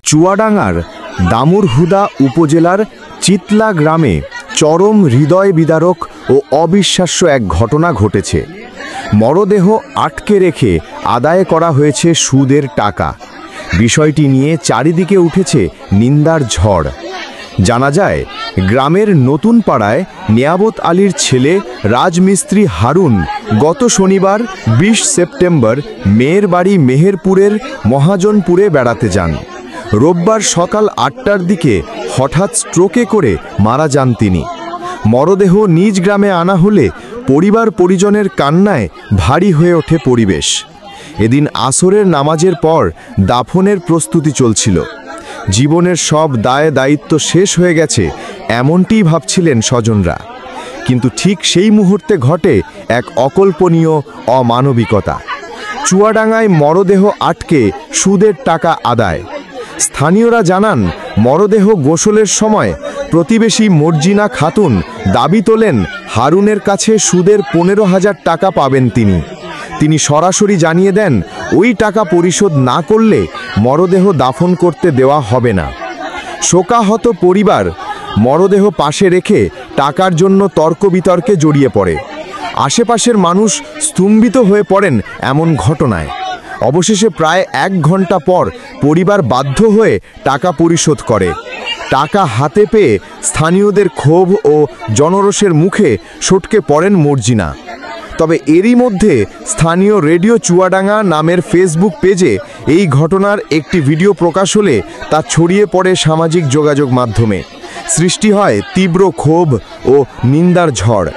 চুয়াডাঙ্গার দামুড়হুদা উপজেলার চিতলা গ্রামে চরম হৃদয় বিদারক ও অবিশ্বাস্য এক ঘটনা ঘটেছে। মরদেহ আটকে রেখে আদায় করা হয়েছে সুদের টাকা। বিষয়টি নিয়ে চারিদিকে উঠেছে নিন্দার ঝড়। জানা যায়, গ্রামের নতুন পাড়ায় নিয়াবত আলীর ছেলে রাজমিস্ত্রি হারুন গত শনিবার ২০ সেপ্টেম্বর মেয়ের বাড়ি মেহেরপুরের মহাজনপুরে বেড়াতে যান। রোববার সকাল ৮টার দিকে হঠাৎ স্ট্রোকে করে মারা যান তিনি। মরদেহ নিজ গ্রামে আনা হলে পরিবার পরিজনের কান্নায় ভারী হয়ে ওঠে পরিবেশ। এদিন আসরের নামাজের পর দাফনের প্রস্তুতি চলছিল। জীবনের সব দায় দায়িত্ব শেষ হয়ে গেছে এমনটিই ভাবছিলেন স্বজনরা। কিন্তু ঠিক সেই মুহূর্তে ঘটে এক অকল্পনীয় অমানবিকতা। চুয়াডাঙ্গায় মরদেহ আটকে সুদের টাকা আদায়। স্থানীয়রা জানান, মরদেহ গোসলের সময় প্রতিবেশী মর্জিনা খাতুন দাবি তোলেন হারুনের কাছে সুদের ১৫,০০০ টাকা পাবেন তিনি সরাসরি জানিয়ে দেন ওই টাকা পরিশোধ না করলে মরদেহ দাফন করতে দেওয়া হবে না। শোকাহত পরিবার মরদেহ পাশে রেখে টাকার জন্য তর্ক বিতর্কে জড়িয়ে পড়ে। আশেপাশের মানুষ স্তম্ভিত হয়ে পড়েন এমন ঘটনায়। অবশেষে প্রায় ১ ঘন্টা পর পরিবার বাধ্য হয়ে টাকা পরিশোধ করে। টাকা হাতে পেয়ে স্থানীয়দের ক্ষোভ ও জনরোষের মুখে সটকে পড়েন মর্জিনা। তবে এরই মধ্যে স্থানীয় রেডিও চুয়াডাঙ্গা নামের ফেসবুক পেজে এই ঘটনার একটি ভিডিও প্রকাশ হলে তা ছড়িয়ে পড়ে সামাজিক যোগাযোগ মাধ্যমে। সৃষ্টি হয় তীব্র ক্ষোভ ও নিন্দার ঝড়।